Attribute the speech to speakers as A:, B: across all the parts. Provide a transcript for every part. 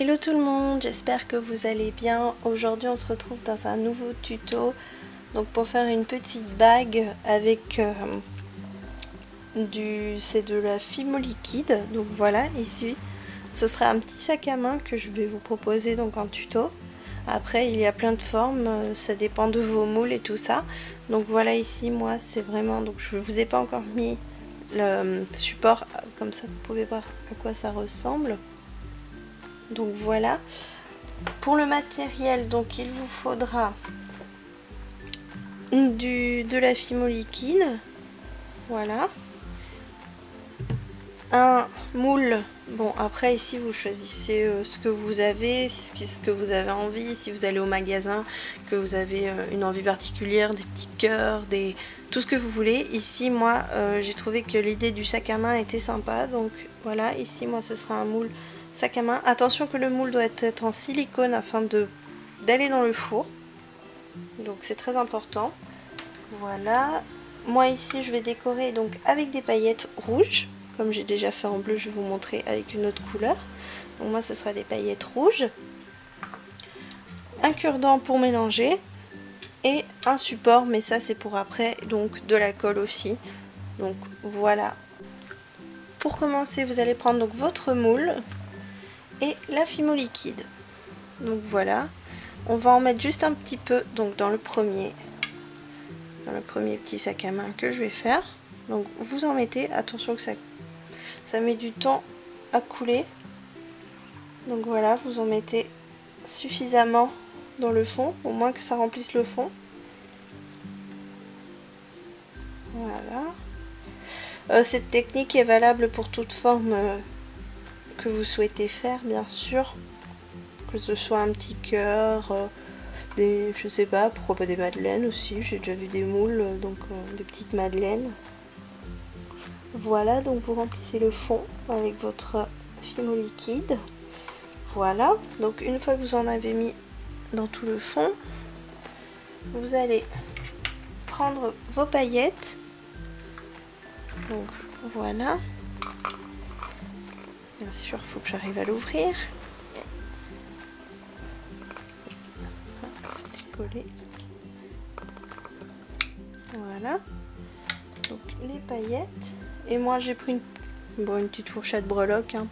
A: Hello tout le monde, j'espère que vous allez bien. Aujourd'hui on se retrouve dans un nouveau tuto donc pour faire une petite bague avec c'est de la fimo liquide. Donc voilà, ici ce sera un petit sac à main que je vais vous proposer donc en tuto. Après il y a plein de formes, ça dépend de vos moules et tout ça. Donc voilà, ici moi c'est vraiment, donc je vous ai pas encore mis le support, comme ça vous pouvez voir à quoi ça ressemble. Donc voilà, pour le matériel, donc il vous faudra de la fimo liquide, voilà, un moule. Bon, après ici vous choisissez ce que vous avez, ce que vous avez envie. Si vous allez au magasin, que vous avez une envie particulière, des petits cœurs, tout ce que vous voulez. Ici moi j'ai trouvé que l'idée du sac à main était sympa, donc voilà, ici moi ce sera un moule sac à main. Attention que le moule doit être en silicone afin d'aller dans le four, donc c'est très important. Voilà, moi ici je vais décorer donc avec des paillettes rouges, comme j'ai déjà fait en bleu. Je vais vous montrer avec une autre couleur. Donc moi ce sera des paillettes rouges, un cure-dent pour mélanger et un support, mais ça c'est pour après, donc de la colle aussi. Donc voilà, pour commencer vous allez prendre donc votre moule et la fimo liquide. Donc voilà, on va en mettre juste un petit peu donc dans le premier petit sac à main que je vais faire. Donc vous en mettez, attention que ça met du temps à couler. Donc voilà, vous en mettez suffisamment dans le fond, au moins que ça remplisse le fond. Voilà. Cette technique est valable pour toute forme que vous souhaitez faire, bien sûr, que ce soit un petit cœur, je sais pas, pourquoi pas des madeleines aussi, j'ai déjà vu des moules, donc des petites madeleines. Voilà, donc vous remplissez le fond avec votre fimo liquide. Voilà, donc une fois que vous en avez mis dans tout le fond, vous allez prendre vos paillettes. Donc voilà, bien sûr il faut que j'arrive à l'ouvrir. C'est collé. Voilà, donc les paillettes, et moi j'ai pris une petite fourchette breloque hein,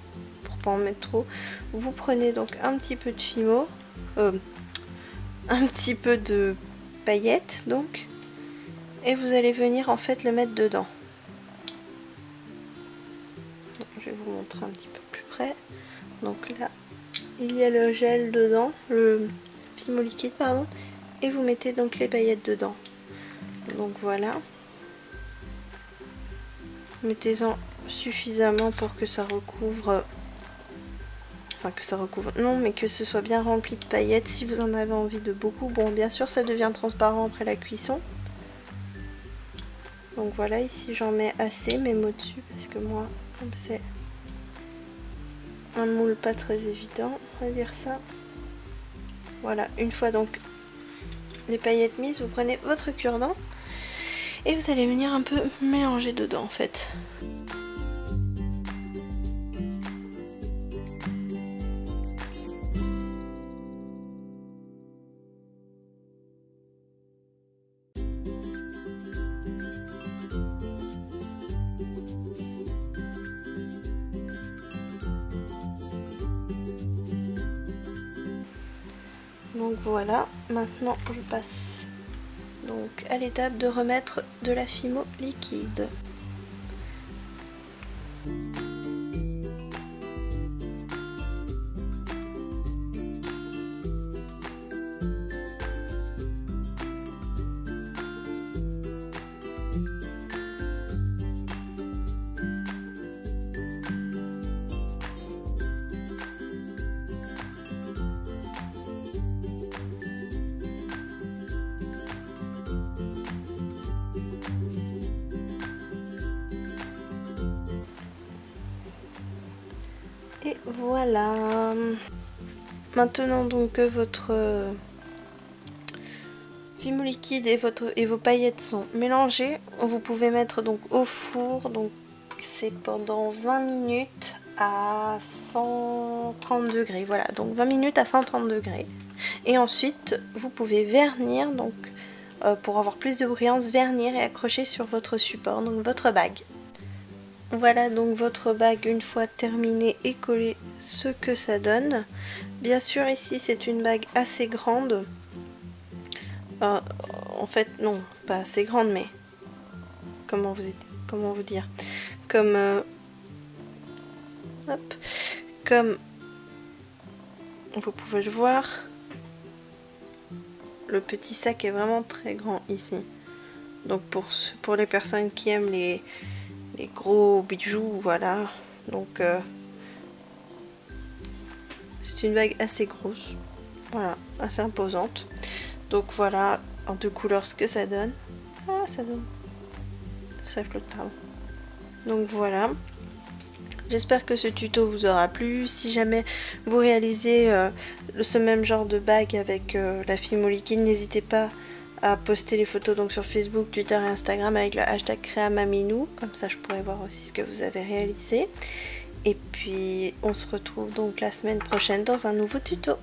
A: pour pas en mettre trop. Vous prenez donc un petit peu de fimo, un petit peu de paillettes donc, et vous allez venir en fait le mettre dedans. Donc, je vais vous montrer un petit peu plus près. Donc là il y a le gel dedans, le fimo liquide pardon, et vous mettez donc les paillettes dedans. Donc voilà, mettez-en suffisamment pour que ça recouvre, enfin que ça recouvre, non, mais que ce soit bien rempli de paillettes. Si vous en avez envie de beaucoup, bon bien sûr ça devient transparent après la cuisson. Donc voilà, ici j'en mets assez, même au-dessus, parce que moi comme c'est un moule pas très évident, on va dire ça. Voilà, une fois donc les paillettes mises, vous prenez votre cure-dent et vous allez venir un peu mélanger dedans en fait. Donc voilà, maintenant je passe donc à l'étape de remettre de la fimo liquide. Et voilà. Maintenant donc que votre fimo liquide et vos paillettes sont mélangées, vous pouvez mettre donc au four. Donc c'est pendant 20 minutes à 130 degrés, voilà, donc 20 minutes à 130 degrés. Et ensuite vous pouvez vernir, donc pour avoir plus de brillance, vernir et accrocher sur votre support, donc votre bague. Voilà donc votre bague une fois terminée et collée, ce que ça donne. Bien sûr ici c'est une bague assez grande, en fait non, pas assez grande, mais comment vous dire, comme hop, comme vous pouvez le voir, le petit sac est vraiment très grand ici. Donc pour les personnes qui aiment les gros bijoux, voilà. Donc c'est une bague assez grosse, voilà, assez imposante. Donc voilà, en 2 couleurs ce que ça donne. Ah, ça flotte, pardon. Donc voilà. J'espère que ce tuto vous aura plu. Si jamais vous réalisez ce même genre de bague avec la fimo liquide, n'hésitez pas à poster les photos donc sur Facebook, Twitter et Instagram avec le hashtag créamaminou. Comme ça je pourrais voir aussi ce que vous avez réalisé. Et puis on se retrouve donc la semaine prochaine dans un nouveau tuto.